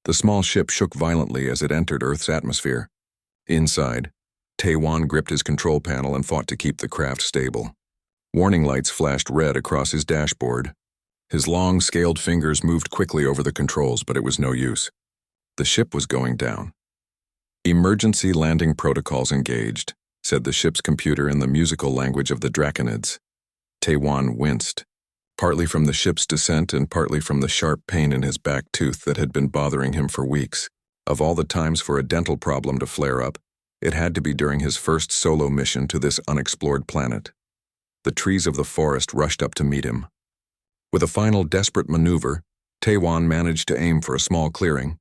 The small ship shook violently as it entered Earth's atmosphere. Inside, Taewon gripped his control panel and fought to keep the craft stable. Warning lights flashed red across his dashboard. His long, scaled fingers moved quickly over the controls, but it was no use. The ship was going down. "Emergency landing protocols engaged," said the ship's computer in the musical language of the Draconids. Taewon winced, partly from the ship's descent and partly from the sharp pain in his back tooth that had been bothering him for weeks. Of all the times for a dental problem to flare up, it had to be during his first solo mission to this unexplored planet. The trees of the forest rushed up to meet him. With a final desperate maneuver, Taewon managed to aim for a small clearing.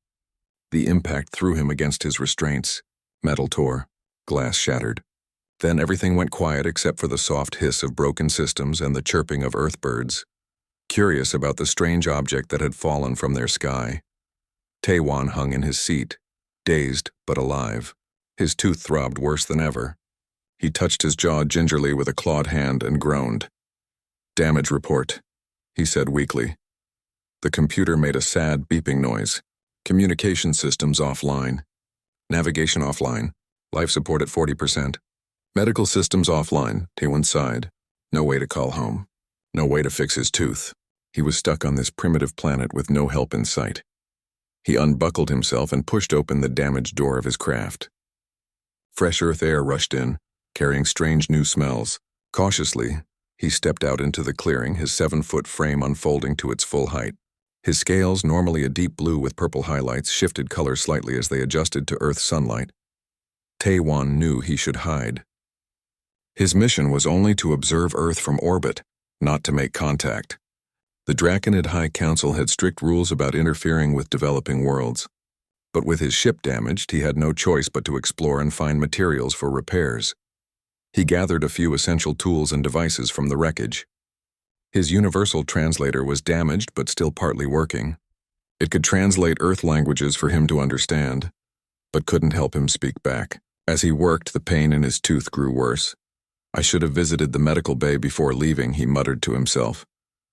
The impact threw him against his restraints. Metal tore, glass shattered. Then everything went quiet except for the soft hiss of broken systems and the chirping of earth birds. Curious about the strange object that had fallen from their sky, Taewon hung in his seat, dazed but alive. His tooth throbbed worse than ever. He touched his jaw gingerly with a clawed hand and groaned. "Damage report," he said weakly. The computer made a sad beeping noise. "Communication systems offline. Navigation offline. Life support at 40%. Medical systems offline," Taewon sighed. No way to call home. No way to fix his tooth. He was stuck on this primitive planet with no help in sight. He unbuckled himself and pushed open the damaged door of his craft. Fresh earth air rushed in, carrying strange new smells. Cautiously, he stepped out into the clearing, his 7-foot frame unfolding to its full height. His scales, normally a deep blue with purple highlights, shifted color slightly as they adjusted to Earth's sunlight. Taewon knew he should hide. His mission was only to observe Earth from orbit, not to make contact. The Draconid High Council had strict rules about interfering with developing worlds. But with his ship damaged, he had no choice but to explore and find materials for repairs. He gathered a few essential tools and devices from the wreckage. His universal translator was damaged but still partly working. It could translate Earth languages for him to understand, but couldn't help him speak back. As he worked, the pain in his tooth grew worse. "I should have visited the medical bay before leaving," he muttered to himself.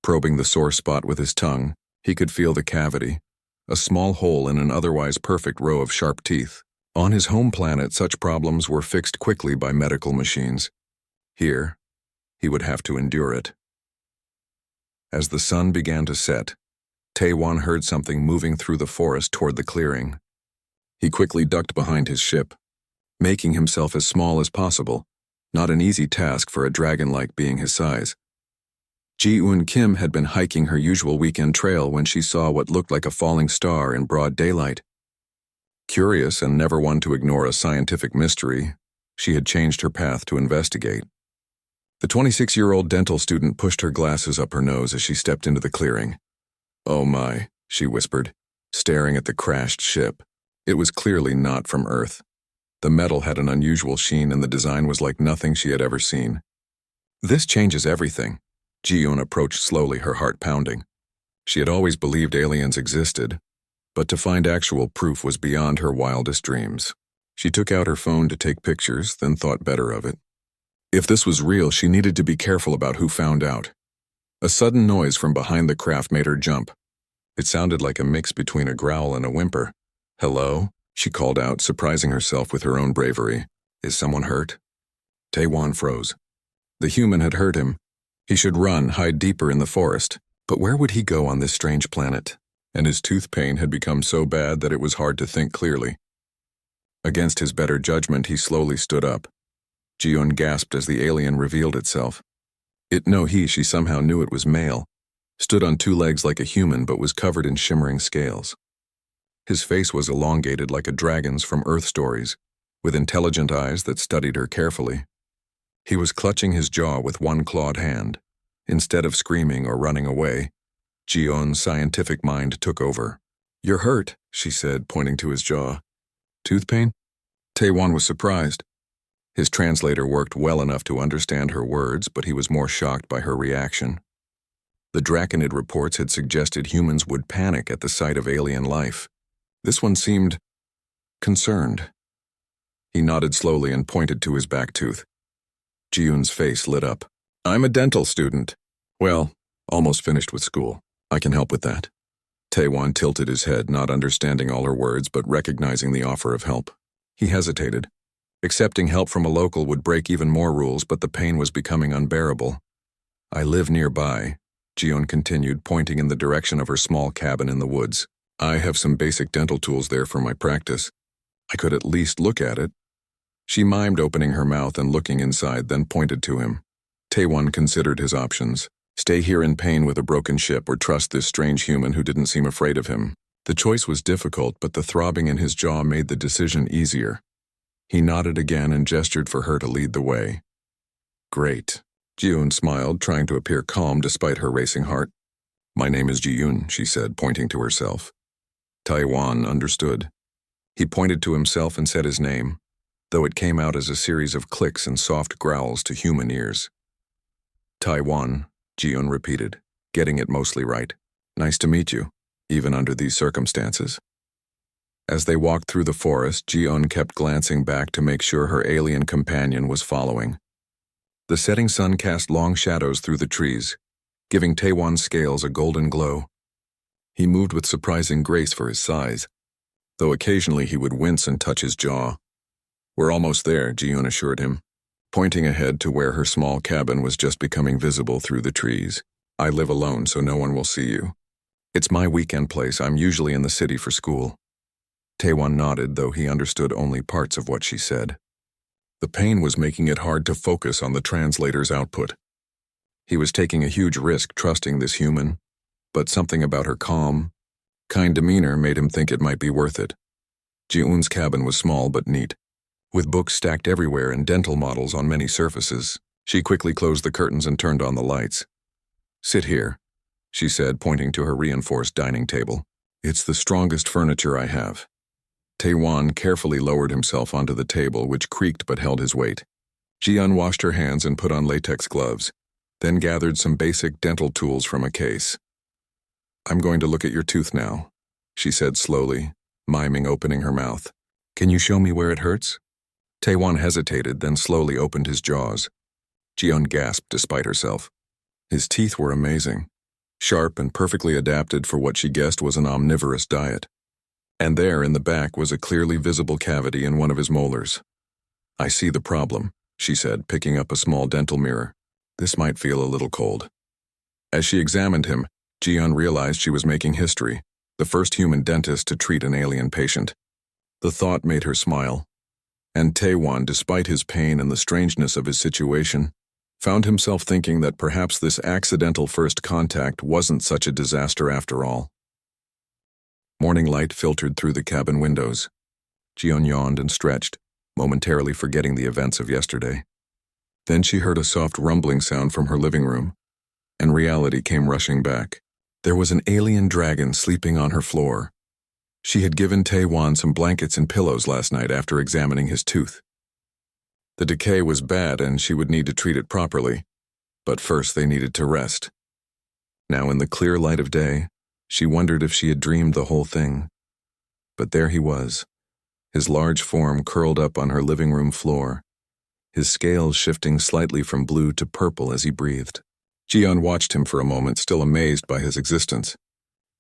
Probing the sore spot with his tongue, he could feel the cavity, a small hole in an otherwise perfect row of sharp teeth. On his home planet, such problems were fixed quickly by medical machines. Here, he would have to endure it. As the sun began to set, Taewon heard something moving through the forest toward the clearing. He quickly ducked behind his ship, making himself as small as possible, not an easy task for a dragon-like being his size. Ji-eun Kim had been hiking her usual weekend trail when she saw what looked like a falling star in broad daylight. Curious and never one to ignore a scientific mystery, she had changed her path to investigate. The 26-year-old dental student pushed her glasses up her nose as she stepped into the clearing. "Oh my," she whispered, staring at the crashed ship. It was clearly not from Earth. The metal had an unusual sheen and the design was like nothing she had ever seen. "This changes everything." Ji-eun approached slowly, her heart pounding. She had always believed aliens existed, but to find actual proof was beyond her wildest dreams. She took out her phone to take pictures, then thought better of it. If this was real, she needed to be careful about who found out. A sudden noise from behind the craft made her jump. It sounded like a mix between a growl and a whimper. "Hello?" she called out, surprising herself with her own bravery. "Is someone hurt?" Taewon froze. The human had hurt him. He should run, hide deeper in the forest. But where would he go on this strange planet? And his tooth pain had become so bad that it was hard to think clearly. Against his better judgment, he slowly stood up. Ji-eun gasped as the alien revealed itself. She somehow knew it was male, stood on 2 legs like a human but was covered in shimmering scales. His face was elongated like a dragon's from Earth Stories, with intelligent eyes that studied her carefully. He was clutching his jaw with one clawed hand. Instead of screaming or running away, Ji-eun's scientific mind took over. "You're hurt," she said, pointing to his jaw. "Tooth pain?" Taewon was surprised. His translator worked well enough to understand her words, but he was more shocked by her reaction. The Draconid reports had suggested humans would panic at the sight of alien life. This one seemed concerned. He nodded slowly and pointed to his back tooth. Ji-eun's face lit up. "I'm a dental student. Well, almost finished with school. I can help with that." Taewon tilted his head, not understanding all her words but recognizing the offer of help. He hesitated. Accepting help from a local would break even more rules, but the pain was becoming unbearable. I live nearby, Jiyeon continued, pointing in the direction of her small cabin in the woods. I have some basic dental tools there for my practice. I could at least look at it. She mimed opening her mouth and looking inside, then pointed to him. Taewon considered his options. Stay here in pain with a broken ship or trust this strange human who didn't seem afraid of him. The choice was difficult, but the throbbing in his jaw made the decision easier. He nodded again and gestured for her to lead the way. Great. Jiyeon smiled, trying to appear calm despite her racing heart. My name is Jiyeon, she said, pointing to herself. Taewon understood. He pointed to himself and said his name, though it came out as a series of clicks and soft growls to human ears. Taewon, Jiyeon repeated, getting it mostly right. Nice to meet you, even under these circumstances. As they walked through the forest, Jiyeon kept glancing back to make sure her alien companion was following. The setting sun cast long shadows through the trees, giving Taewon's scales a golden glow. He moved with surprising grace for his size, though occasionally he would wince and touch his jaw. We're almost there, Jiyeon assured him, pointing ahead to where her small cabin was just becoming visible through the trees. I live alone, so no one will see you. It's my weekend place. I'm usually in the city for school. Taewon nodded, though he understood only parts of what she said. The pain was making it hard to focus on the translator's output. He was taking a huge risk trusting this human, but something about her calm, kind demeanor made him think it might be worth it. Jiyeon's cabin was small but neat, with books stacked everywhere and dental models on many surfaces. She quickly closed the curtains and turned on the lights. Sit here, she said, pointing to her reinforced dining table. It's the strongest furniture I have. Taewon carefully lowered himself onto the table, which creaked but held his weight. Jiyeon washed her hands and put on latex gloves, then gathered some basic dental tools from a case. I'm going to look at your tooth now, she said slowly, miming opening her mouth. Can you show me where it hurts? Taewon hesitated, then slowly opened his jaws. Jiyeon gasped despite herself. His teeth were amazing, sharp and perfectly adapted for what she guessed was an omnivorous diet. And there in the back was a clearly visible cavity in one of his molars. I see the problem, she said, picking up a small dental mirror. This might feel a little cold. As she examined him, Jiyeon realized she was making history, the first human dentist to treat an alien patient. The thought made her smile. And Taewon, despite his pain and the strangeness of his situation, found himself thinking that perhaps this accidental first contact wasn't such a disaster after all. Morning light filtered through the cabin windows. Jiyeon yawned and stretched, momentarily forgetting the events of yesterday. Then she heard a soft rumbling sound from her living room, and reality came rushing back. There was an alien dragon sleeping on her floor. She had given Taewon some blankets and pillows last night after examining his tooth. The decay was bad and she would need to treat it properly, but first they needed to rest. Now in the clear light of day, she wondered if she had dreamed the whole thing. But there he was, his large form curled up on her living room floor, his scales shifting slightly from blue to purple as he breathed. Jiyeon watched him for a moment, still amazed by his existence.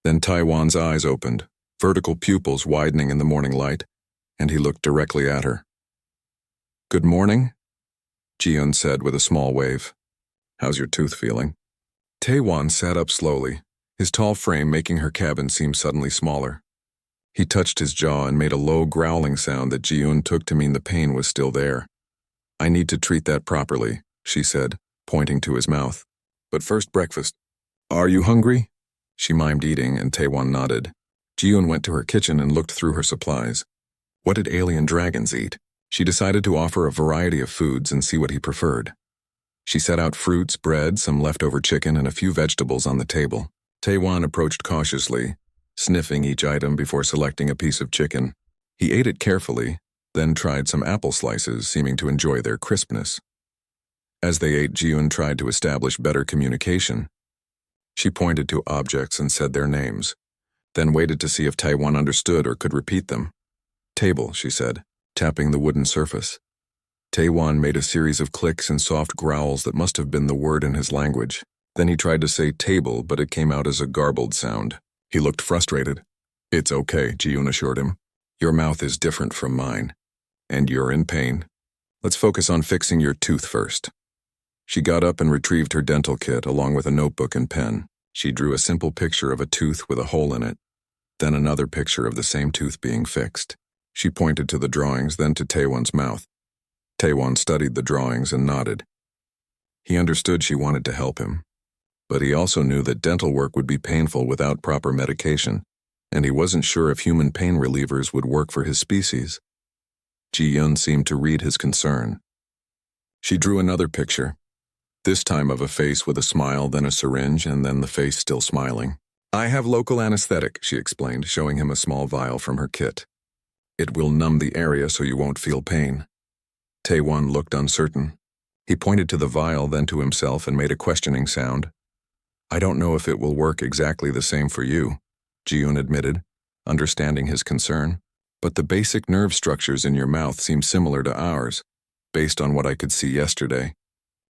Then Taewon's eyes opened, vertical pupils widening in the morning light, and he looked directly at her. Good morning, Jiyeon said with a small wave. How's your tooth feeling? Taewon sat up slowly, his tall frame making her cabin seem suddenly smaller. He touched his jaw and made a low growling sound that Jiyeon took to mean the pain was still there. I need to treat that properly, she said, pointing to his mouth. But first breakfast. Are you hungry? She mimed eating, and Taewon nodded. Jiyeon went to her kitchen and looked through her supplies. What did alien dragons eat? She decided to offer a variety of foods and see what he preferred. She set out fruits, bread, some leftover chicken, and a few vegetables on the table. Taewon approached cautiously, sniffing each item before selecting a piece of chicken. He ate it carefully, then tried some apple slices, seeming to enjoy their crispness. As they ate, Jiyeon tried to establish better communication. She pointed to objects and said their names, then waited to see if Taewon understood or could repeat them. Table, she said, tapping the wooden surface. Taewon made a series of clicks and soft growls that must have been the word in his language. Then he tried to say table, but it came out as a garbled sound. He looked frustrated. It's okay, Ji-yoon assured him. Your mouth is different from mine, and you're in pain. Let's focus on fixing your tooth first. She got up and retrieved her dental kit along with a notebook and pen. She drew a simple picture of a tooth with a hole in it, then another picture of the same tooth being fixed. She pointed to the drawings, then to Taewon's mouth. Taewon studied the drawings and nodded. He understood she wanted to help him, but he also knew that dental work would be painful without proper medication, and he wasn't sure if human pain relievers would work for his species. Ji-yoon seemed to read his concern. She drew another picture, this time of a face with a smile, then a syringe, and then the face still smiling. I have local anesthetic, she explained, showing him a small vial from her kit. It will numb the area so you won't feel pain. Taewon looked uncertain. He pointed to the vial, then to himself, and made a questioning sound. I don't know if it will work exactly the same for you, Ji-yoon admitted, understanding his concern. But the basic nerve structures in your mouth seem similar to ours, based on what I could see yesterday.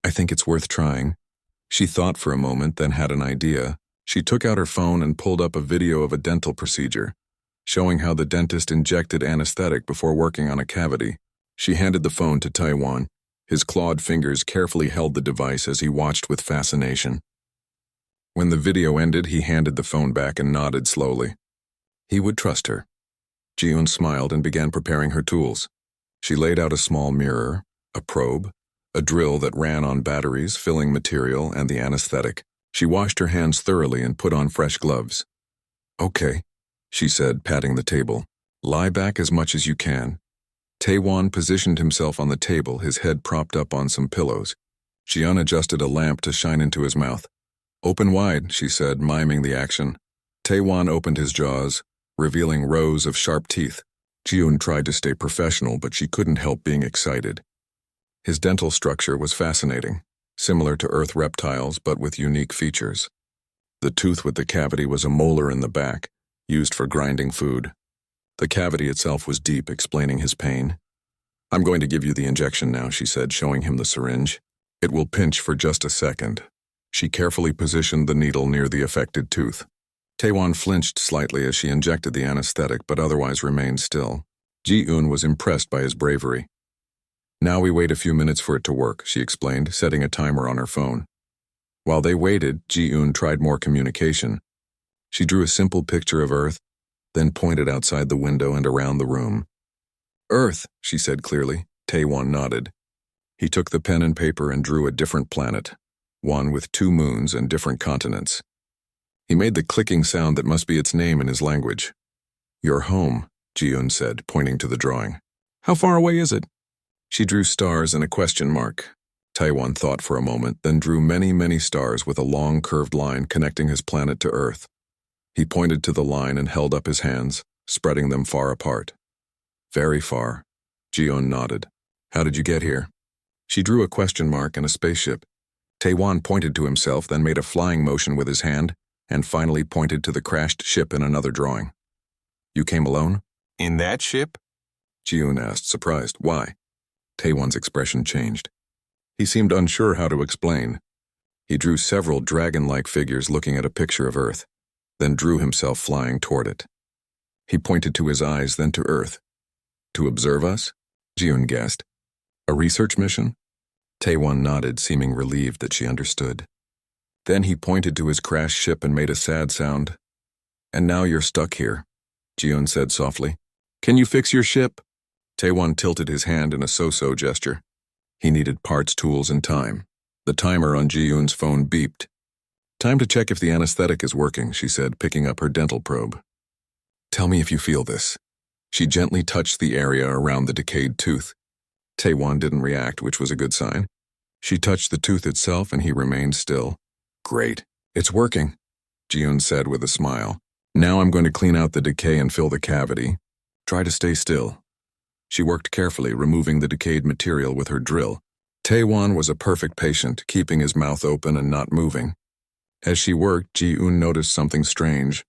I think it's worth trying. She thought for a moment, then had an idea. She took out her phone and pulled up a video of a dental procedure, showing how the dentist injected anesthetic before working on a cavity. She handed the phone to Taewon. His clawed fingers carefully held the device as he watched with fascination. When the video ended, he handed the phone back and nodded slowly. He would trust her. Ji-yoon smiled and began preparing her tools. She laid out a small mirror, a probe, a drill that ran on batteries, filling material, and the anesthetic. She washed her hands thoroughly and put on fresh gloves. Okay, she said, patting the table. Lie back as much as you can. Taewon positioned himself on the table, his head propped up on some pillows. She unadjusted a lamp to shine into his mouth. Open wide, she said, miming the action. Taewon opened his jaws, revealing rows of sharp teeth. Ji-yoon tried to stay professional, but she couldn't help being excited. His dental structure was fascinating, similar to Earth reptiles but with unique features. The tooth with the cavity was a molar in the back, used for grinding food. The cavity itself was deep, explaining his pain. I'm going to give you the injection now, she said, showing him the syringe. It will pinch for just a second. She carefully positioned the needle near the affected tooth. Taewon flinched slightly as she injected the anesthetic, but otherwise remained still. Ji-yoon was impressed by his bravery. Now we wait a few minutes for it to work, she explained, setting a timer on her phone. While they waited, Ji-yoon tried more communication. She drew a simple picture of Earth, then pointed outside the window and around the room. Earth, she said clearly. Taewon nodded. He took the pen and paper and drew a different planet, one with 2 moons and different continents. He made the clicking sound that must be its name in his language. Your home, Ji-yoon said, pointing to the drawing. How far away is it? She drew stars and a question mark. Taewon thought for a moment, then drew many, many stars with a long curved line connecting his planet to Earth. He pointed to the line and held up his hands, spreading them far apart. Very far. Ji-yoon nodded. How did you get here? She drew a question mark and a spaceship. Taewon pointed to himself, then made a flying motion with his hand, and finally pointed to the crashed ship in another drawing. You came alone? In that ship? Ji-yoon asked, surprised. Why? Taewon's expression changed. He seemed unsure how to explain. He drew several dragon-like figures looking at a picture of Earth, then drew himself flying toward it. He pointed to his eyes, then to Earth. To observe us? Ji-yoon guessed. A research mission? Taewon nodded, seeming relieved that she understood. Then he pointed to his crashed ship and made a sad sound. And now you're stuck here, Ji-yoon said softly. Can you fix your ship? Taewon tilted his hand in a so-so gesture. He needed parts, tools, and time. The timer on Ji-yoon's phone beeped. Time to check if the anesthetic is working, she said, picking up her dental probe. Tell me if you feel this. She gently touched the area around the decayed tooth. Taewon didn't react, which was a good sign. She touched the tooth itself and he remained still. Great. It's working, Ji-yoon said with a smile. Now I'm going to clean out the decay and fill the cavity. Try to stay still. She worked carefully, removing the decayed material with her drill. Taewon was a perfect patient, keeping his mouth open and not moving. As she worked, Ji-yoon noticed something strange.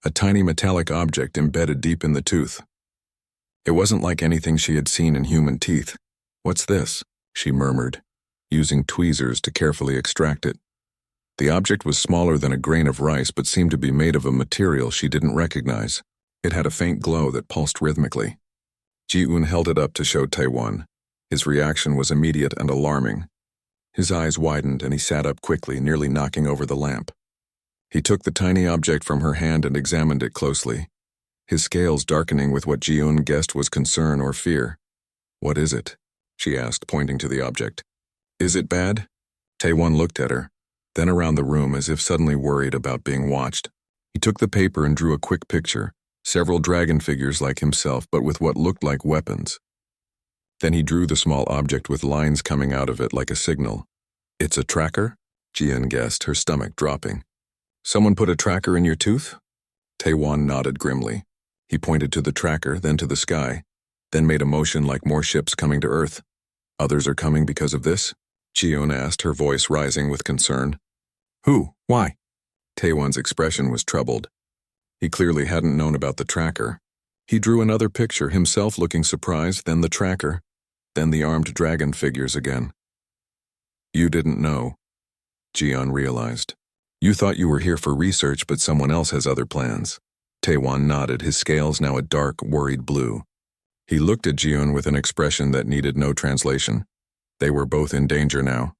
A tiny metallic object embedded deep in the tooth. It wasn't like anything she had seen in human teeth. What's this? She murmured, using tweezers to carefully extract it. The object was smaller than a grain of rice but seemed to be made of a material she didn't recognize. It had a faint glow that pulsed rhythmically. Ji-un held it up to show Taewon. His reaction was immediate and alarming. His eyes widened and he sat up quickly, nearly knocking over the lamp. He took the tiny object from her hand and examined it closely, his scales darkening with what Ji-un guessed was concern or fear. "What is it?" she asked, pointing to the object. "Is it bad?" Taewon looked at her, then around the room as if suddenly worried about being watched. He took the paper and drew a quick picture, several dragon figures like himself but with what looked like weapons. Then he drew the small object with lines coming out of it like a signal. "It's a tracker?" Ji-un guessed, her stomach dropping. "Someone put a tracker in your tooth?" Taewon nodded grimly. He pointed to the tracker, then to the sky, then made a motion like more ships coming to Earth. "Others are coming because of this?" Ji-un asked, her voice rising with concern. "Who? Why?" Taewon's expression was troubled. He clearly hadn't known about the tracker. He drew another picture, himself looking surprised, then the tracker, then the armed dragon figures again. "You didn't know," Ji-un realized. "You thought you were here for research, but someone else has other plans." Taewon nodded, his scales now a dark, worried blue. He looked at Ji-un with an expression that needed no translation. They were both in danger now.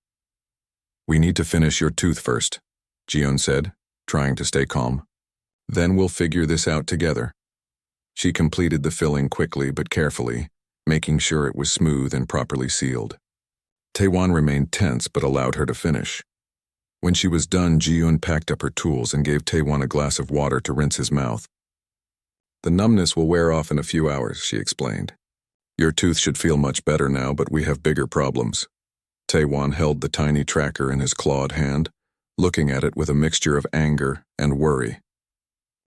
"We need to finish your tooth first," Ji-un said, trying to stay calm. "Then we'll figure this out together." She completed the filling quickly but carefully, making sure it was smooth and properly sealed. Taewon remained tense but allowed her to finish. When she was done, Ji-un packed up her tools and gave Taewon a glass of water to rinse his mouth. "The numbness will wear off in a few hours," she explained. "Your tooth should feel much better now, but we have bigger problems." Taewon held the tiny tracker in his clawed hand, looking at it with a mixture of anger and worry.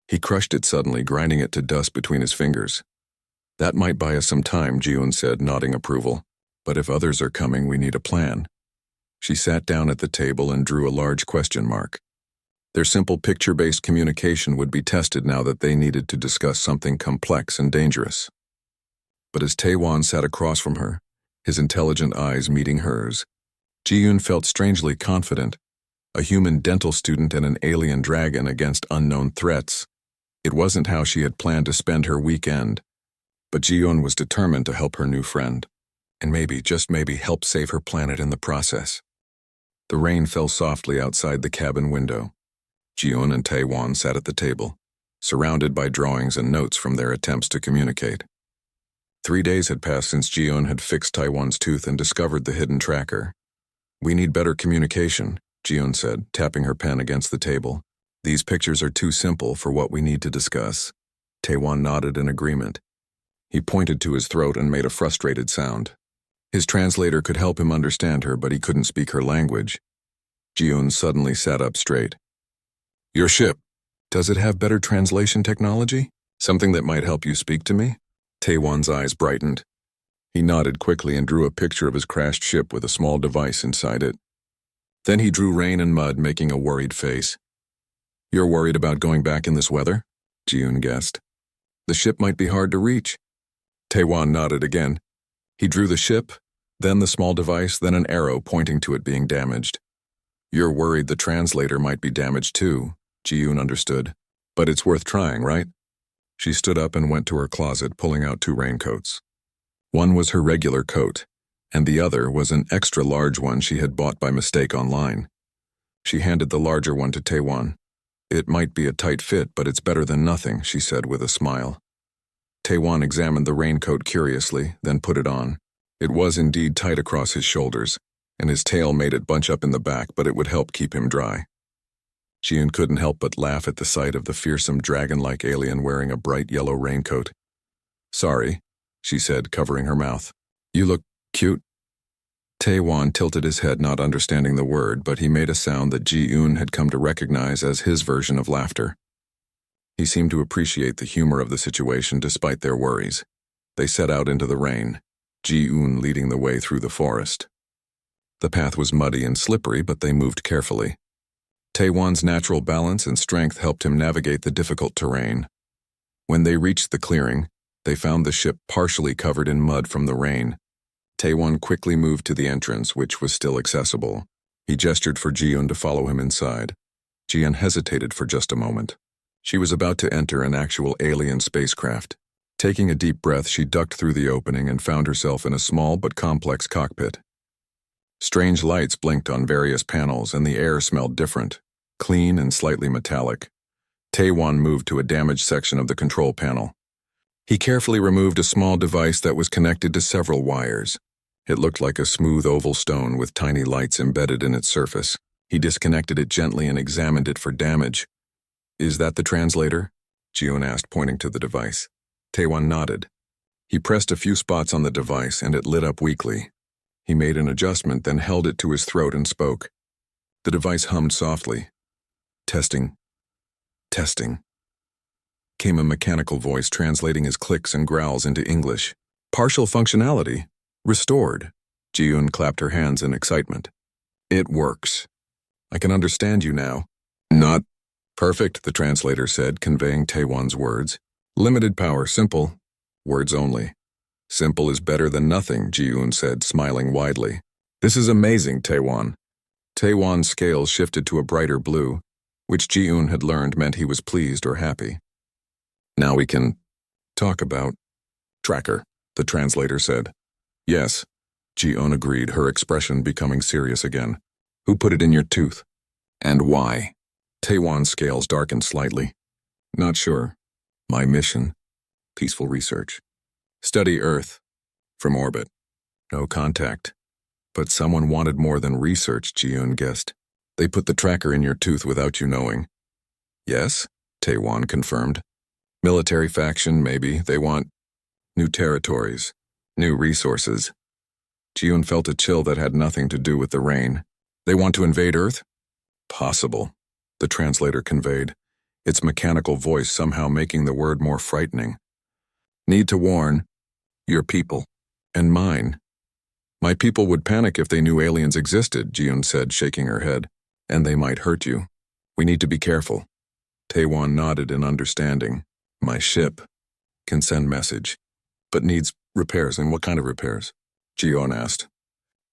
He crushed it suddenly, grinding it to dust between his fingers. "That might buy us some time," Ji-un said, nodding approval. "But if others are coming, we need a plan." She sat down at the table and drew a large question mark. Their simple picture-based communication would be tested now that they needed to discuss something complex and dangerous. But as Taewon sat across from her, his intelligent eyes meeting hers, Ji-un felt strangely confident. A human dental student and an alien dragon against unknown threats. It wasn't how she had planned to spend her weekend, but Ji-un was determined to help her new friend, and maybe, just maybe, help save her planet in the process. The rain fell softly outside the cabin window. Ji-un and Taewon sat at the table, surrounded by drawings and notes from their attempts to communicate. 3 days had passed since Ji-un had fixed Taewon's tooth and discovered the hidden tracker. "We need better communication," Ji-un said, tapping her pen against the table. "These pictures are too simple for what we need to discuss." Taewon nodded in agreement. He pointed to his throat and made a frustrated sound. His translator could help him understand her, but he couldn't speak her language. Ji-un suddenly sat up straight. "Your ship, does it have better translation technology? Something that might help you speak to me?" Taewon's eyes brightened. He nodded quickly and drew a picture of his crashed ship with a small device inside it. Then he drew rain and mud, making a worried face. "You're worried about going back in this weather?" Ji-un guessed. "The ship might be hard to reach." Taewon nodded again. He drew the ship, then the small device, then an arrow pointing to it being damaged. "You're worried the translator might be damaged too," Ji-un understood. "But it's worth trying, right?" She stood up and went to her closet, pulling out 2 raincoats. One was her regular coat, and the other was an extra large one she had bought by mistake online. She handed the larger one to Taewon. "It might be a tight fit, but it's better than nothing," she said with a smile. Taewon examined the raincoat curiously, then put it on. It was indeed tight across his shoulders, and his tail made it bunch up in the back, but it would help keep him dry. Ji-un couldn't help but laugh at the sight of the fearsome dragon-like alien wearing a bright yellow raincoat. "Sorry," she said, covering her mouth. "You look cute." Taewon tilted his head, not understanding the word, but he made a sound that Ji-un had come to recognize as his version of laughter. He seemed to appreciate the humor of the situation despite their worries. They set out into the rain, Ji-un leading the way through the forest. The path was muddy and slippery, but they moved carefully. Taewon's natural balance and strength helped him navigate the difficult terrain. When they reached the clearing, they found the ship partially covered in mud from the rain. Taewon quickly moved to the entrance, which was still accessible. He gestured for Ji-un to follow him inside. Ji-un hesitated for just a moment. She was about to enter an actual alien spacecraft. Taking a deep breath, she ducked through the opening and found herself in a small but complex cockpit. Strange lights blinked on various panels, and the air smelled different, clean and slightly metallic. Taewon moved to a damaged section of the control panel. He carefully removed a small device that was connected to several wires. It looked like a smooth oval stone with tiny lights embedded in its surface. He disconnected it gently and examined it for damage. "Is that the translator?" Ji-un asked, pointing to the device. Taewon nodded. He pressed a few spots on the device, and it lit up weakly. He made an adjustment, then held it to his throat and spoke. The device hummed softly. "Testing. Testing." Came a mechanical voice translating his clicks and growls into English. "Partial functionality. Restored." Ji-un clapped her hands in excitement. "It works. I can understand you now." "Not perfect," the translator said, conveying Taewon's words. "Limited power, simple. Words only." "Simple is better than nothing," Ji-un said, smiling widely. "This is amazing, Taewon." Taewon's scales shifted to a brighter blue, which Ji-un had learned meant he was pleased or happy. "Now we can talk about tracker," the translator said. "Yes," Ji-un agreed, her expression becoming serious again. "Who put it in your tooth? And why?" Taewon's scales darkened slightly. "Not sure. My mission. Peaceful research. Study Earth. From orbit. No contact. But someone wanted more than research," Ji-un guessed. "They put the tracker in your tooth without you knowing." "Yes," Taewon confirmed. "Military faction, maybe. They want new territories, new resources." Ji-un felt a chill that had nothing to do with the rain. "They want to invade Earth?" "Possible," the translator conveyed, its mechanical voice somehow making the word more frightening. "Need to warn your people and mine." "My people would panic if they knew aliens existed," Ji-un said, shaking her head. "And they might hurt you. We need to be careful." Taewon nodded in understanding. "My ship can send message, but needs repairs." "And what kind of repairs?" Ji-un asked.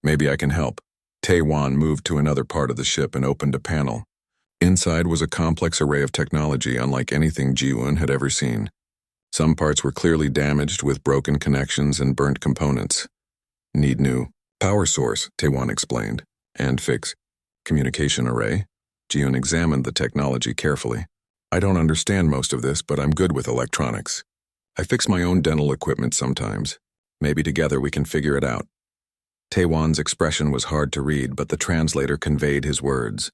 "Maybe I can help." Taewon moved to another part of the ship and opened a panel. Inside was a complex array of technology unlike anything Ji-un had ever seen. Some parts were clearly damaged with broken connections and burnt components. "Need new power source," Taewon explained. "And fix communication array." Ji-un examined the technology carefully. "I don't understand most of this, but I'm good with electronics. I fix my own dental equipment sometimes. Maybe together we can figure it out." Taewon's expression was hard to read, but the translator conveyed his words.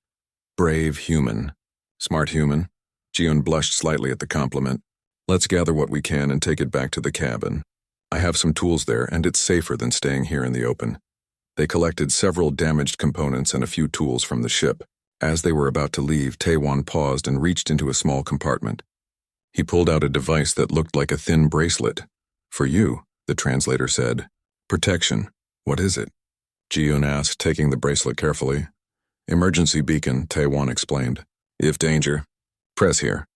"Brave human. Smart human." Ji-un blushed slightly at the compliment. "Let's gather what we can and take it back to the cabin. I have some tools there, and it's safer than staying here in the open." They collected several damaged components and a few tools from the ship. As they were about to leave, Taewon paused and reached into a small compartment. He pulled out a device that looked like a thin bracelet. "For you," the translator said. "Protection. What is it?" Ji-un asked, taking the bracelet carefully. "Emergency beacon," Taewon explained. "If danger, press here."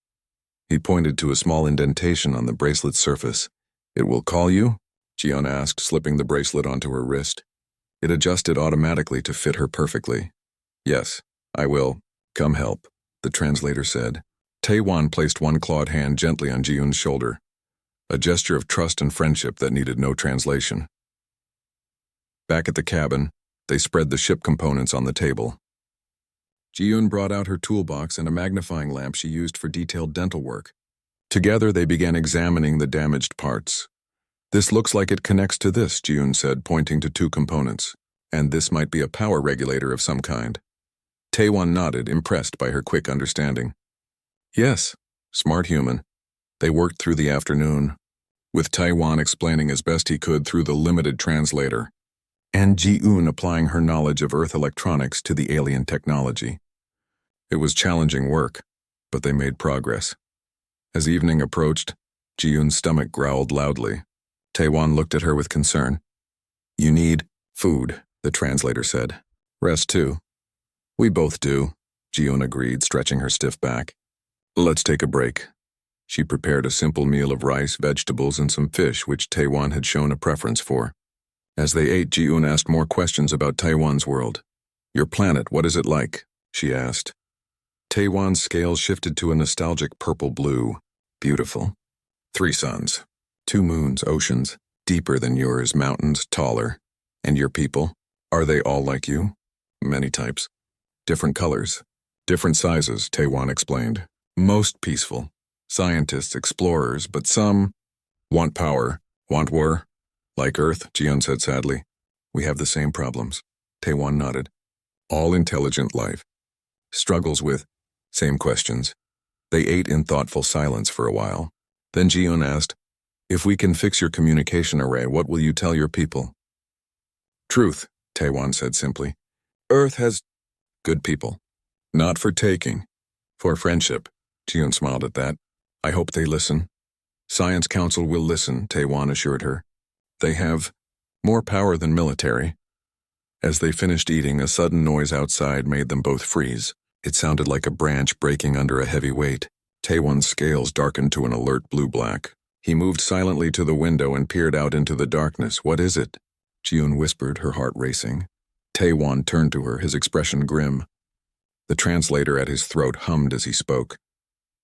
He pointed to a small indentation on the bracelet's surface. "It will call you?" Ji-un asked, slipping the bracelet onto her wrist. It adjusted automatically to fit her perfectly. "Yes, I will. Come help," the translator said. Taewon placed one clawed hand gently on Ji-un's shoulder, a gesture of trust and friendship that needed no translation. Back at the cabin, they spread the ship components on the table. Ji-un brought out her toolbox and a magnifying lamp she used for detailed dental work. Together they began examining the damaged parts. "This looks like it connects to this," Ji-un said, pointing to two components. "And this might be a power regulator of some kind." Taewon nodded, impressed by her quick understanding. "Yes, smart human." They worked through the afternoon, with Taewon explaining as best he could through the limited translator, and Ji-un applying her knowledge of Earth electronics to the alien technology. It was challenging work, but they made progress. As evening approached, Ji-un's stomach growled loudly. Taewon looked at her with concern. "You need food," the translator said. "Rest too." "We both do," Ji-un agreed, stretching her stiff back. "Let's take a break." She prepared a simple meal of rice, vegetables, and some fish, which Taewon had shown a preference for. As they ate, Ji-un asked more questions about Taewon's world. Your planet, what is it like? She asked. Taewan's scales shifted to a nostalgic purple-blue. Beautiful. 3 suns, 2 moons, oceans, deeper than yours, mountains, taller. And your people? Are they all like you? Many types. Different colors. Different sizes, Taewan explained. Most peaceful. Scientists, explorers, but some want power, want war. Like Earth, Jiyeon said sadly. We have the same problems. Taewan nodded. All intelligent life. Struggles with same questions. They ate in thoughtful silence for a while. Then Jiyeon asked, if we can fix your communication array, what will you tell your people? Truth, Taewan said simply. Earth has good people. Not for taking. For friendship. Jiyeon smiled at that. I hope they listen. Science Council will listen, Taewan assured her. They have more power than military. As they finished eating, a sudden noise outside made them both freeze. It sounded like a branch breaking under a heavy weight. Taewan's scales darkened to an alert blue-black. He moved silently to the window and peered out into the darkness. What is it? Jiyeon whispered, her heart racing. Taewan turned to her, his expression grim. The translator at his throat hummed as he spoke.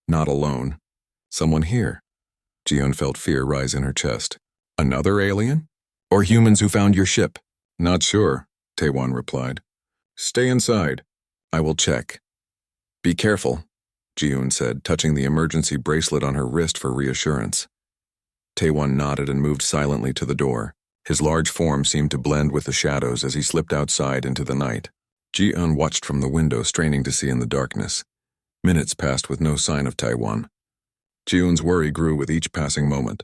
Not alone. Someone here. Jiyeon felt fear rise in her chest. Another alien? Or humans who found your ship? Not sure, Taewan replied. Stay inside. I will check. Be careful, Jiyeon said, touching the emergency bracelet on her wrist for reassurance. Taewan nodded and moved silently to the door. His large form seemed to blend with the shadows as he slipped outside into the night. Jiyeon watched from the window, straining to see in the darkness. Minutes passed with no sign of Taewan. Jiyeon's worry grew with each passing moment.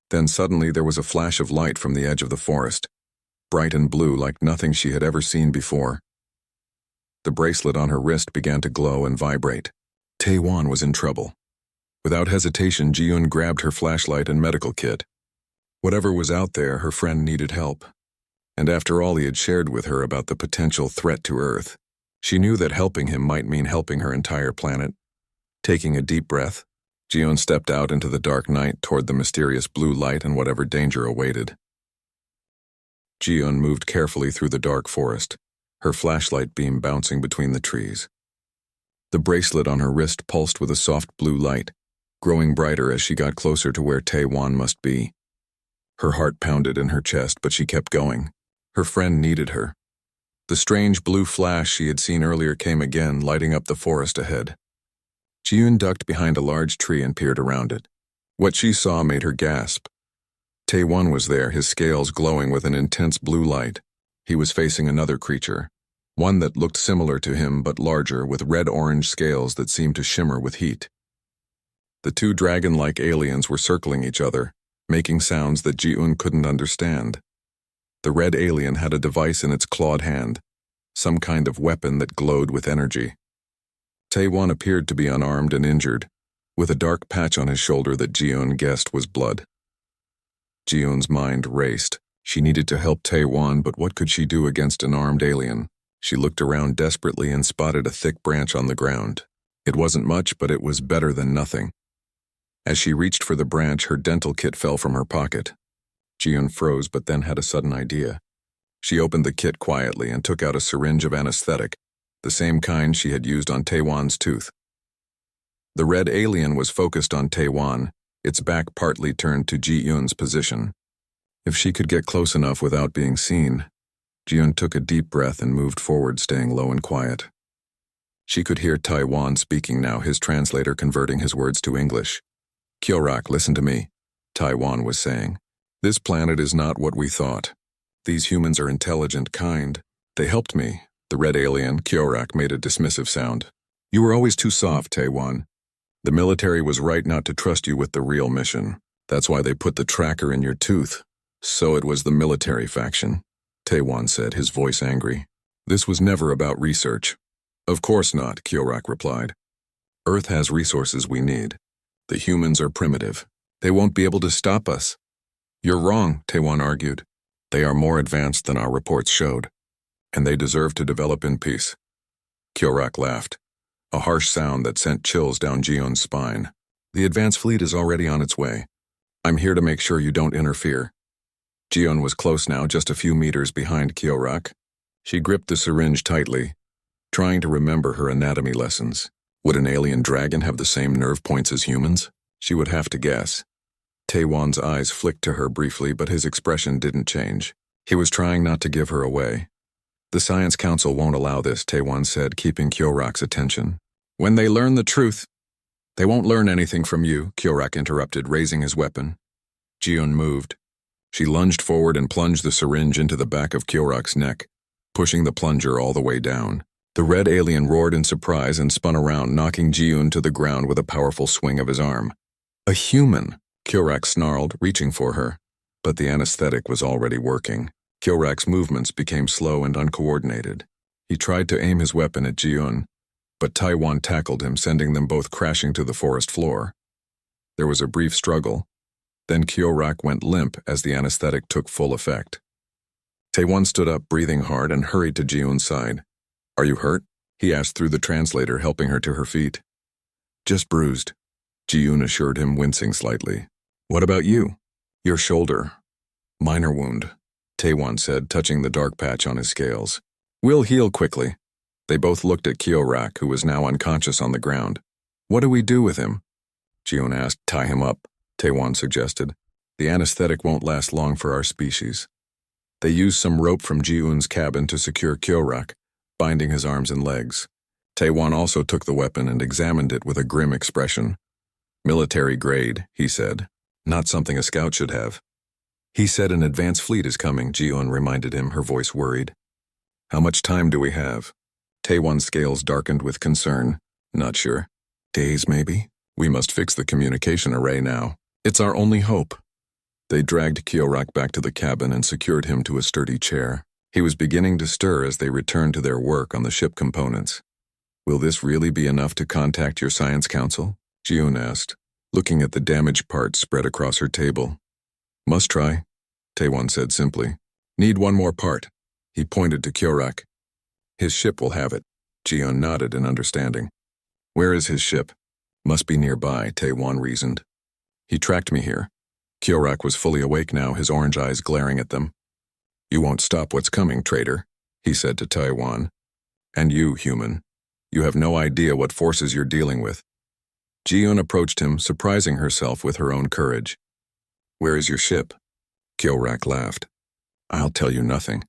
Then suddenly there was a flash of light from the edge of the forest, bright and blue like nothing she had ever seen before. The bracelet on her wrist began to glow and vibrate. Taewan was in trouble. Without hesitation, Jiyeon grabbed her flashlight and medical kit. Whatever was out there, her friend needed help. And after all he had shared with her about the potential threat to Earth, she knew that helping him might mean helping her entire planet. Taking a deep breath, Jiyeon stepped out into the dark night toward the mysterious blue light and whatever danger awaited. Jiyeon moved carefully through the dark forest, her flashlight beam bouncing between the trees. The bracelet on her wrist pulsed with a soft blue light, growing brighter as she got closer to where Taewan must be. Her heart pounded in her chest, but she kept going. Her friend needed her. The strange blue flash she had seen earlier came again, lighting up the forest ahead. Jiyeon ducked behind a large tree and peered around it. What she saw made her gasp. Taewan was there, his scales glowing with an intense blue light. He was facing another creature, one that looked similar to him but larger, with red-orange scales that seemed to shimmer with heat. The two dragon-like aliens were circling each other, making sounds that Jiyeon couldn't understand. The red alien had a device in its clawed hand, some kind of weapon that glowed with energy. Taewan appeared to be unarmed and injured, with a dark patch on his shoulder that Jiyeon guessed was blood. Jiyeon's mind raced. She needed to help Taewan, but what could she do against an armed alien? She looked around desperately and spotted a thick branch on the ground. It wasn't much, but it was better than nothing. As she reached for the branch, her dental kit fell from her pocket. Jiyeon froze, but then had a sudden idea. She opened the kit quietly and took out a syringe of anesthetic, the same kind she had used on Taewan's tooth. The red alien was focused on Taewan, its back partly turned to Jiyeon's position. If she could get close enough without being seen, Jiyeon took a deep breath and moved forward, staying low and quiet. She could hear Taewan speaking now, his translator converting his words to English. Kyorak, listen to me, Taewan was saying. This planet is not what we thought. These humans are intelligent, kind. They helped me. The red alien, Kyorak, made a dismissive sound. You were always too soft, Taewan. The military was right not to trust you with the real mission. That's why they put the tracker in your tooth. So it was the military faction, Taewan said, his voice angry. This was never about research. Of course not, Kyorak replied. Earth has resources we need. The humans are primitive. They won't be able to stop us. You're wrong, Taewan argued. They are more advanced than our reports showed, and they deserve to develop in peace. Kyorak laughed, a harsh sound that sent chills down Jiyeon's spine. The advance fleet is already on its way. I'm here to make sure you don't interfere. Jiyeon was close now, just a few meters behind Kyorak. She gripped the syringe tightly, trying to remember her anatomy lessons. Would an alien dragon have the same nerve points as humans? She would have to guess. Taewan's eyes flicked to her briefly, but his expression didn't change. He was trying not to give her away. The Science Council won't allow this, Taewan said, keeping Kyorak's attention. When they learn the truth, they won't learn anything from you, Kyorak interrupted, raising his weapon. Jiun moved. She lunged forward and plunged the syringe into the back of Kyorak's neck, pushing the plunger all the way down. The red alien roared in surprise and spun around, knocking Jiun to the ground with a powerful swing of his arm. A human, Kyorak snarled, reaching for her. But the anesthetic was already working. Kyorak's movements became slow and uncoordinated. He tried to aim his weapon at Jiun, but Taewan tackled him, sending them both crashing to the forest floor. There was a brief struggle. Then Kyorak went limp as the anesthetic took full effect. Taewan stood up, breathing hard, and hurried to Jiun's side. Are you hurt? He asked through the translator, helping her to her feet. Just bruised, Jiun assured him, wincing slightly. What about you? Your shoulder. Minor wound, Taewan said, touching the dark patch on his scales. We'll heal quickly. They both looked at Kyorak, who was now unconscious on the ground. What do we do with him? Jiun asked. Tie him up, Taewan suggested. The anesthetic won't last long for our species. They used some rope from Jiun's cabin to secure Kyorak, binding his arms and legs. Taewan also took the weapon and examined it with a grim expression. Military grade, he said. Not something a scout should have. He said an advance fleet is coming, Jiun reminded him, her voice worried. How much time do we have? Taewan's scales darkened with concern. Not sure. Days, maybe? We must fix the communication array now. It's our only hope. They dragged Kyorak back to the cabin and secured him to a sturdy chair. He was beginning to stir as they returned to their work on the ship components. Will this really be enough to contact your Science Council? Jiun asked, looking at the damaged parts spread across her table. Must try, Taewan said simply. Need one more part. He pointed to Kyorak. His ship will have it. Jiun nodded in understanding. Where is his ship? Must be nearby, Taewan reasoned. He tracked me here. Kyorak was fully awake now, his orange eyes glaring at them. You won't stop what's coming, traitor, he said to Taewan. And you, human. You have no idea what forces you're dealing with. Jiun approached him, surprising herself with her own courage. Where is your ship? Kyorak laughed. I'll tell you nothing.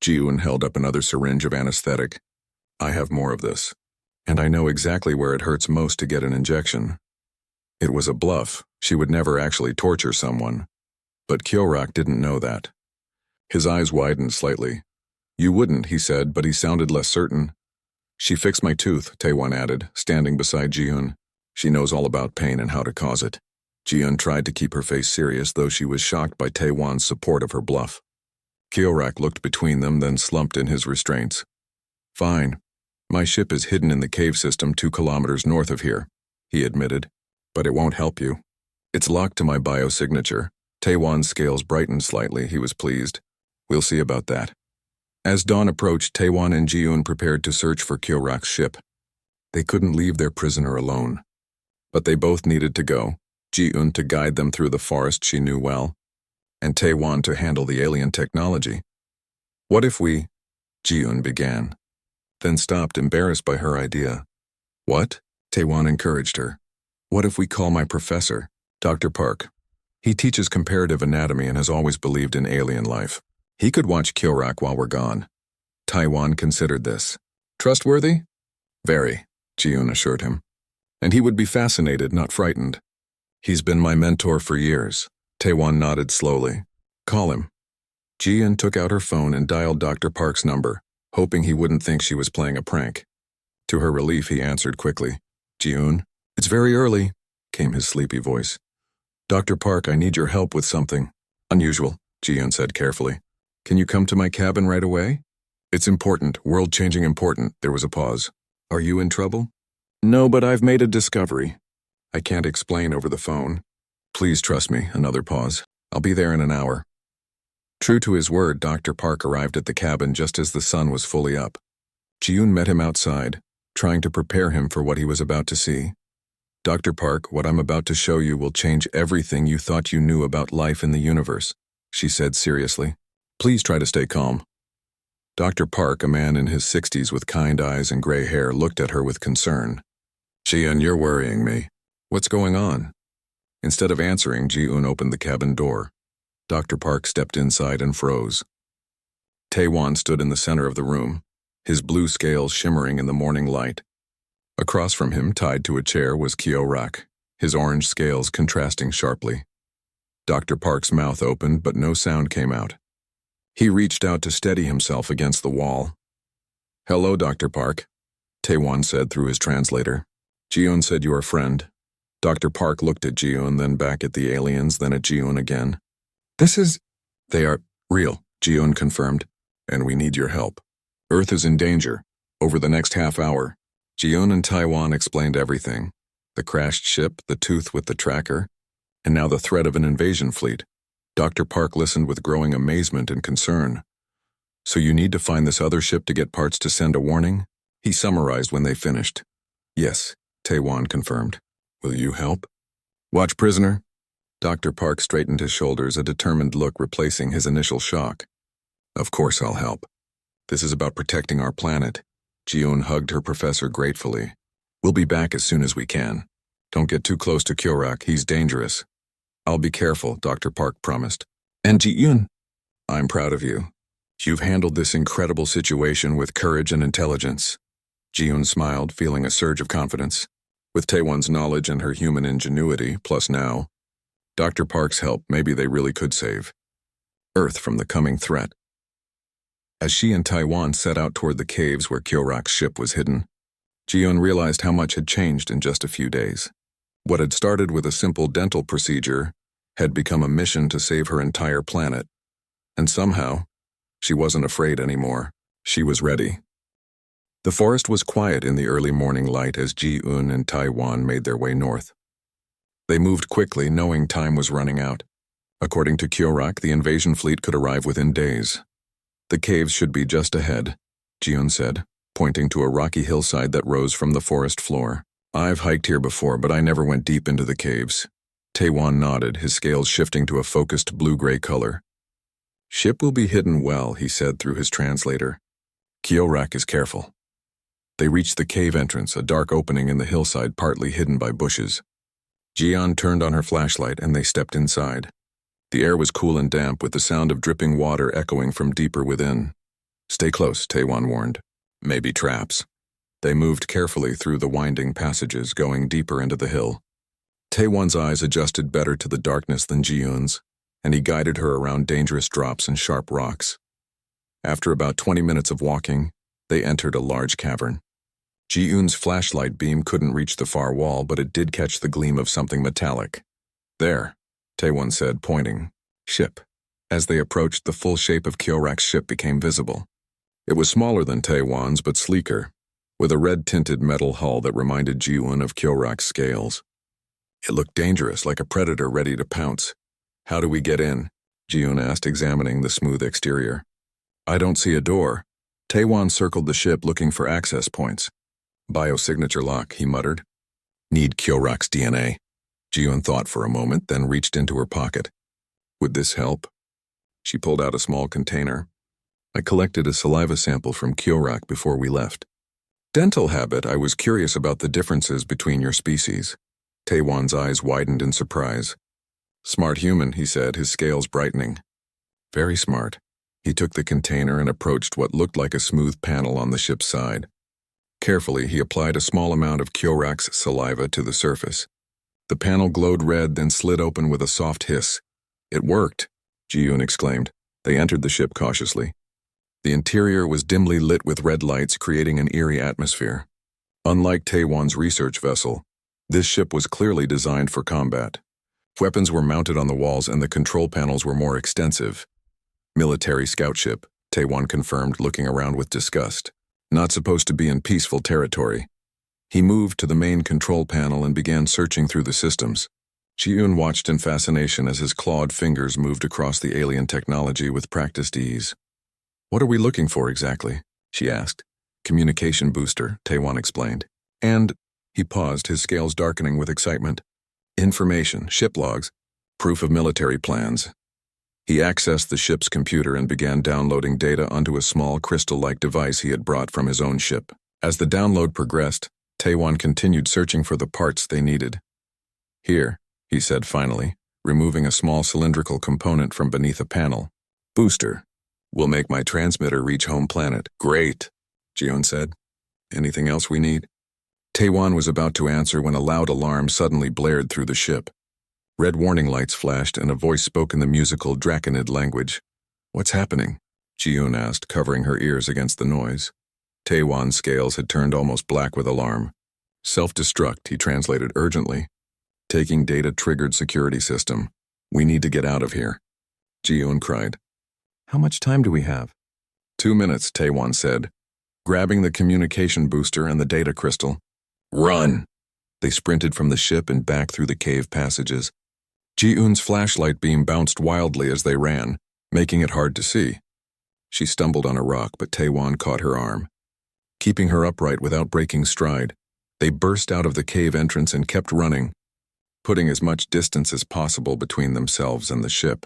Jiun held up another syringe of anesthetic. I have more of this, and I know exactly where it hurts most to get an injection. It was a bluff. She would never actually torture someone. But Kyorak didn't know that. His eyes widened slightly. You wouldn't, he said, but he sounded less certain. She fixed my tooth, Taewan added, standing beside Jiun. She knows all about pain and how to cause it. Jiun tried to keep her face serious, though she was shocked by Taewan's support of her bluff. Kyorak looked between them, then slumped in his restraints. Fine. My ship is hidden in the cave system 2 kilometers north of here, he admitted. But it won't help you. It's locked to my biosignature. Taewan's scales brightened slightly. He was pleased. We'll see about that. As dawn approached, Taewan and Jiun prepared to search for Kyorak's ship. They couldn't leave their prisoner alone. But they both needed to go. Jiun to guide them through the forest she knew well, and Taewan to handle the alien technology. What if we... Jiun began, then stopped, embarrassed by her idea. What? Taewan encouraged her. What if we call my professor, Dr. Park? He teaches comparative anatomy and has always believed in alien life. He could watch Kyorak while we're gone. Taewan considered this. Trustworthy? Very, Jiun assured him. And he would be fascinated, not frightened. He's been my mentor for years. Taewan nodded slowly. Call him. Jiun took out her phone and dialed Dr. Park's number, hoping he wouldn't think she was playing a prank. To her relief, he answered quickly. Jiun? It's very early, came his sleepy voice. Dr. Park, I need your help with something. Unusual, Jiun said carefully. Can you come to my cabin right away? It's important, world-changing important. There was a pause. Are you in trouble? No, but I've made a discovery. I can't explain over the phone. Please trust me, another pause. I'll be there in an hour. True to his word, Dr. Park arrived at the cabin just as the sun was fully up. Jiun met him outside, trying to prepare him for what he was about to see. Dr. Park, what I'm about to show you will change everything you thought you knew about life in the universe, she said seriously. Please try to stay calm. Dr. Park, a man in his 60s with kind eyes and gray hair, looked at her with concern. Ji-eun, you're worrying me. What's going on? Instead of answering, Ji-eun opened the cabin door. Dr. Park stepped inside and froze. Taewon stood in the center of the room, his blue scales shimmering in the morning light. Across from him, tied to a chair, was Kyo-rak, his orange scales contrasting sharply. Dr. Park's mouth opened, but no sound came out. He reached out to steady himself against the wall. Hello, Dr. Park, Taewon said through his translator. Ji-eun said you're a friend. Dr. Park looked at Ji-eun, then back at the aliens, then at Ji-eun again. They are real, Ji-eun confirmed, and we need your help. Earth is in danger. Over the next half hour, Ji-eun and Taewon explained everything. The crashed ship, the tooth with the tracker, and now the threat of an invasion fleet. Dr. Park listened with growing amazement and concern. So you need to find this other ship to get parts to send a warning? He summarized when they finished. Yes, Taewon confirmed. Will you help? Watch, prisoner. Dr. Park straightened his shoulders, a determined look replacing his initial shock. Of course I'll help. This is about protecting our planet. Ji-eun hugged her professor gratefully. We'll be back as soon as we can. Don't get too close to Kyo-rak, he's dangerous. I'll be careful, Dr. Park promised. And Ji-eun, I'm proud of you. You've handled this incredible situation with courage and intelligence. Ji-eun smiled, feeling a surge of confidence. With Taewon's knowledge and her human ingenuity, plus now, Dr. Park's help, maybe they really could save Earth from the coming threat. As she and Taewon set out toward the caves where Kyo-rak's ship was hidden, Ji-eun realized how much had changed in just a few days. What had started with a simple dental procedure had become a mission to save her entire planet. And somehow, she wasn't afraid anymore. She was ready. The forest was quiet in the early morning light as Ji-eun and Taewon made their way north. They moved quickly, knowing time was running out. According to Kyo-rak, the invasion fleet could arrive within days. The caves should be just ahead, Ji-eun said, pointing to a rocky hillside that rose from the forest floor. I've hiked here before, but I never went deep into the caves. Taewon nodded, his scales shifting to a focused blue-gray color. Ship will be hidden well, he said through his translator. Kyo-rak is careful. They reached the cave entrance, a dark opening in the hillside partly hidden by bushes. Ji-eun turned on her flashlight and they stepped inside. The air was cool and damp with the sound of dripping water echoing from deeper within. Stay close, Taewon warned. Maybe traps. They moved carefully through the winding passages, going deeper into the hill. Taewon's eyes adjusted better to the darkness than Ji-eun's, and he guided her around dangerous drops and sharp rocks. After about 20 minutes of walking, they entered a large cavern. Ji-eun's flashlight beam couldn't reach the far wall, but it did catch the gleam of something metallic. There, Taewon said, pointing. Ship. As they approached, the full shape of Kyo-rak's ship became visible. It was smaller than Taewon's, but sleeker, with a red-tinted metal hull that reminded Ji-eun of Kyo-rak's scales. It looked dangerous, like a predator ready to pounce. How do we get in? Ji-eun asked, examining the smooth exterior. I don't see a door. Taewon circled the ship looking for access points. Biosignature lock, he muttered. Need Kyo-rak's DNA. Ji-eun thought for a moment, then reached into her pocket. Would this help? She pulled out a small container. I collected a saliva sample from Kyo-rak before we left. Dental habit, I was curious about the differences between your species. Taewon's eyes widened in surprise. Smart human, he said, his scales brightening. Very smart. He took the container and approached what looked like a smooth panel on the ship's side. Carefully, he applied a small amount of Kyo-rak's saliva to the surface. The panel glowed red, then slid open with a soft hiss. It worked, Ji-eun exclaimed. They entered the ship cautiously. The interior was dimly lit with red lights, creating an eerie atmosphere. Unlike Taewon's research vessel, this ship was clearly designed for combat. Weapons were mounted on the walls and the control panels were more extensive. Military scout ship, Taewon confirmed, looking around with disgust. Not supposed to be in peaceful territory. He moved to the main control panel and began searching through the systems. Ji-eun watched in fascination as his clawed fingers moved across the alien technology with practiced ease. What are we looking for exactly? She asked. Communication booster, Taewon explained. And, he paused, his scales darkening with excitement. Information, ship logs, proof of military plans. He accessed the ship's computer and began downloading data onto a small crystal-like device he had brought from his own ship. As the download progressed, Taewon continued searching for the parts they needed. "Here," he said finally, removing a small cylindrical component from beneath a panel. "Booster. Will make my transmitter reach home planet." "Great," Jiun said. "Anything else we need?" Taewon was about to answer when a loud alarm suddenly blared through the ship. Red warning lights flashed and a voice spoke in the musical Draconid language. "What's happening?" Jiun asked, covering her ears against the noise. Taewon's scales had turned almost black with alarm. "Self-destruct," he translated urgently. "Taking data-triggered security system. We need to get out of here." Jiun cried. "How much time do we have?" 2 minutes, Taewon said, grabbing the communication booster and the data crystal. "Run!" They sprinted from the ship and back through the cave passages. Ji-eun's flashlight beam bounced wildly as they ran, making it hard to see. She stumbled on a rock, but Taewon caught her arm. Keeping her upright without breaking stride, they burst out of the cave entrance and kept running, putting as much distance as possible between themselves and the ship.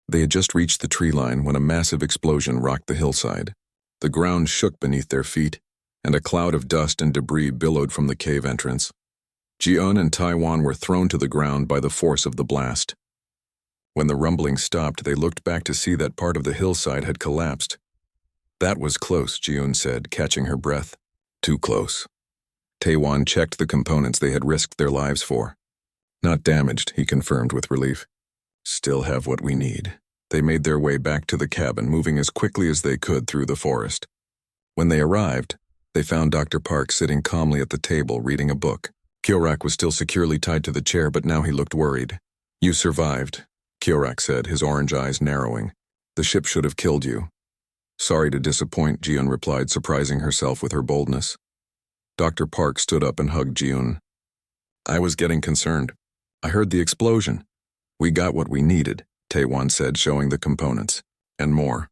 They had just reached the tree line when a massive explosion rocked the hillside. The ground shook beneath their feet, and a cloud of dust and debris billowed from the cave entrance. Ji-eun and Taewon were thrown to the ground by the force of the blast. When the rumbling stopped, they looked back to see that part of the hillside had collapsed. "That was close," Ji-eun said, catching her breath. "Too close." Taewon checked the components they had risked their lives for. "Not damaged," he confirmed with relief. "Still have what we need." They made their way back to the cabin, moving as quickly as they could through the forest. When they arrived, they found Dr. Park sitting calmly at the table reading a book. Kyorak was still securely tied to the chair, but now he looked worried. "You survived," Kyorak said, his orange eyes narrowing. "The ship should have killed you." "Sorry to disappoint," Ji-eun replied, surprising herself with her boldness. Dr. Park stood up and hugged Ji-eun. "I was getting concerned. I heard the explosion." "We got what we needed," Taewon said, showing the components. "And more."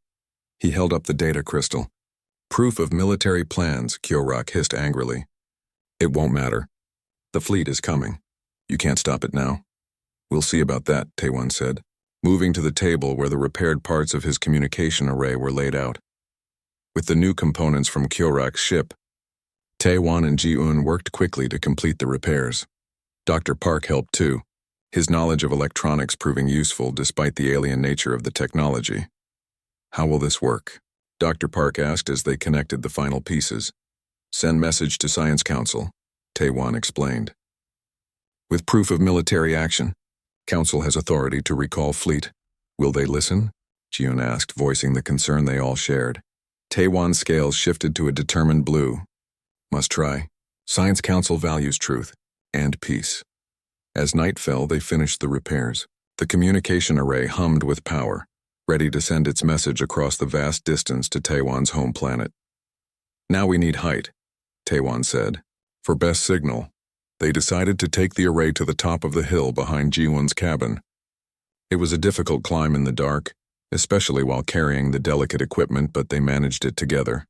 He held up the data crystal. "Proof of military plans," Kyorak hissed angrily. "It won't matter. The fleet is coming. You can't stop it now." "We'll see about that," Taewon said, moving to the table where the repaired parts of his communication array were laid out. With the new components from Kyorak's ship, Taewon and Ji-eun worked quickly to complete the repairs. Dr. Park helped too, his knowledge of electronics proving useful despite the alien nature of the technology. "How will this work?" Dr. Park asked as they connected the final pieces. "Send message to Science Council," Taewon explained. "With proof of military action, Council has authority to recall fleet. Will they listen?" Ji-eun asked, voicing the concern they all shared. Taewon's scales shifted to a determined blue. "Must try. Science Council values truth and peace." As night fell, they finished the repairs. The communication array hummed with power, ready to send its message across the vast distance to Taewon's home planet. "Now we need height," Taewon said. For best signal, they decided to take the array to the top of the hill behind Ji-eun's cabin. It was a difficult climb in the dark, especially while carrying the delicate equipment, but they managed it together.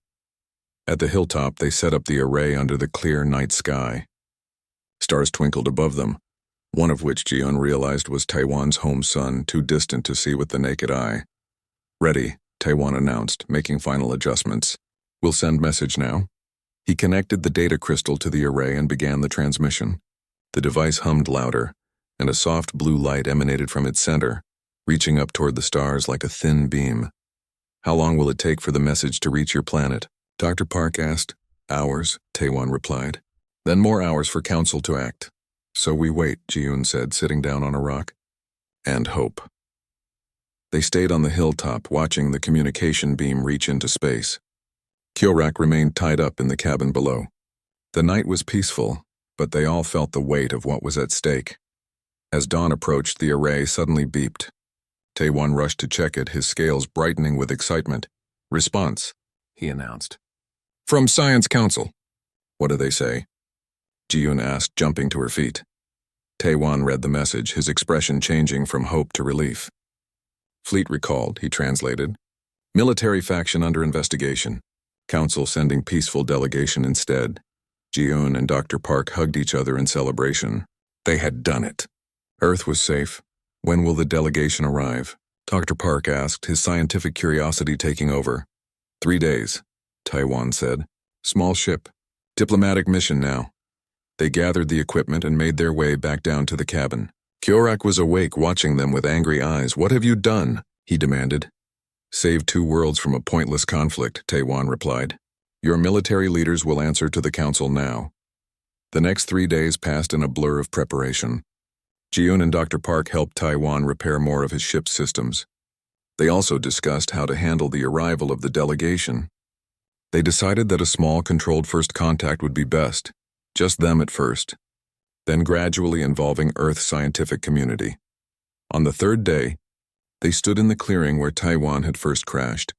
At the hilltop, they set up the array under the clear night sky. Stars twinkled above them, one of which Ji-eun realized was Taewon's home sun, too distant to see with the naked eye. "Ready," Taewon announced, making final adjustments. "We'll send message now." He connected the data crystal to the array and began the transmission. The device hummed louder, and a soft blue light emanated from its center, reaching up toward the stars like a thin beam. "How long will it take for the message to reach your planet?" Dr. Park asked. "Hours," Taewon replied. "Then more hours for Council to act." "So we wait," Ji-eun said, sitting down on a rock. "And hope." They stayed on the hilltop, watching the communication beam reach into space. Kyorak remained tied up in the cabin below. The night was peaceful, but they all felt the weight of what was at stake. As dawn approached, the array suddenly beeped. Taewon rushed to check it, his scales brightening with excitement. "Response," he announced. "From Science Council." "What do they say?" Ji-eun asked, jumping to her feet. Taewon read the message, his expression changing from hope to relief. "Fleet recalled," he translated. "Military faction under investigation. Council sending peaceful delegation instead." Ji-eun and Dr. Park hugged each other in celebration. They had done it. Earth was safe. When will the delegation arrive? Dr. Park asked, his scientific curiosity taking over. 3 days, Taiwan said. Small ship. Diplomatic mission now. They gathered the equipment and made their way back down to the cabin. Kiorak was awake, watching them with angry eyes. What have you done? He demanded. Saved 2 worlds from a pointless conflict, Taiwan replied. Your military leaders will answer to the council now. The next 3 days passed in a blur of preparation. Jiun and Dr. Park helped Taiwan repair more of his ship's systems. They also discussed how to handle the arrival of the delegation. They decided that a small, controlled first contact would be best, just them at first, then gradually involving Earth's scientific community. On the 3rd day, they stood in the clearing where Taiwan had first crashed.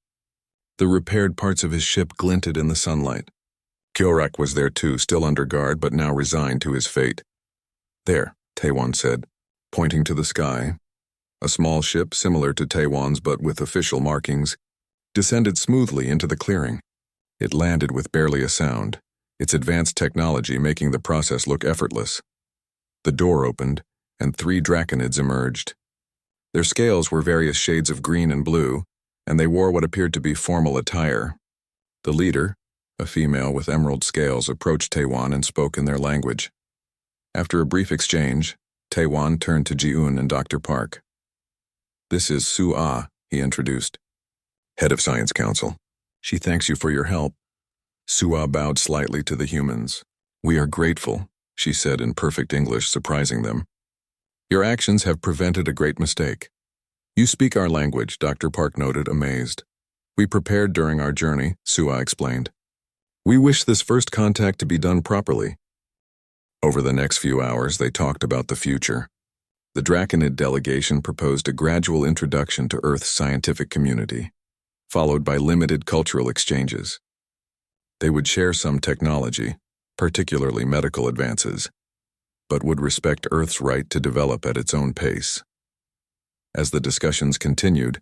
The repaired parts of his ship glinted in the sunlight. Kiorak was there too, still under guard but now resigned to his fate. There, Taiwan said, pointing to the sky. A small ship, similar to Taiwan's but with official markings, descended smoothly into the clearing. It landed with barely a sound, its advanced technology making the process look effortless. The door opened, and 3 draconids emerged. Their scales were various shades of green and blue, and they wore what appeared to be formal attire. The leader, a female with emerald scales, approached Taiwan and spoke in their language. After a brief exchange, Taiwan turned to Jiun and Dr. Park. This is Su Ah, he introduced. Head of Science Council. She thanks you for your help. Su Ah bowed slightly to the humans. We are grateful, she said in perfect English, surprising them. Your actions have prevented a great mistake. You speak our language, Dr. Park noted, amazed. We prepared during our journey, Su Ah explained. We wish this first contact to be done properly. Over the next few hours, they talked about the future. The Draconid delegation proposed a gradual introduction to Earth's scientific community, followed by limited cultural exchanges. They would share some technology, particularly medical advances, but would respect Earth's right to develop at its own pace. As the discussions continued,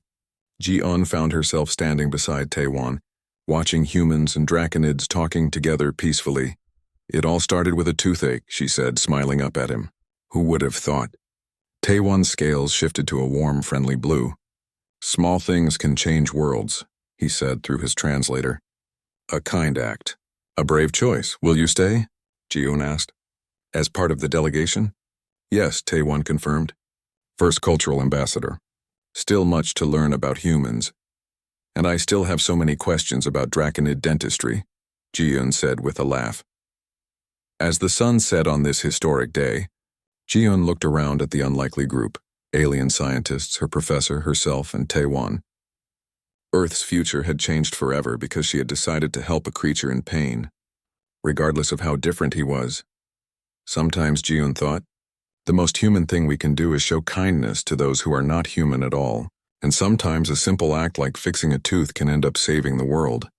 Ji-on found herself standing beside Taiwan, watching humans and draconids talking together peacefully. It all started with a toothache, she said, smiling up at him. Who would have thought? Taiwan's scales shifted to a warm, friendly blue. Small things can change worlds, he said through his translator. A kind act. A brave choice. Will you stay? Ji-on asked. As part of the delegation? Yes, Taiwan confirmed. First cultural ambassador. Still much to learn about humans. And I still have so many questions about Draconid dentistry, Ji-on said with a laugh. As the sun set on this historic day, Ji-on looked around at the unlikely group, alien scientists, her professor, herself, and Taiwan. Earth's future had changed forever because she had decided to help a creature in pain, regardless of how different he was. Sometimes, Ji-on thought, the most human thing we can do is show kindness to those who are not human at all, and sometimes a simple act like fixing a tooth can end up saving the world.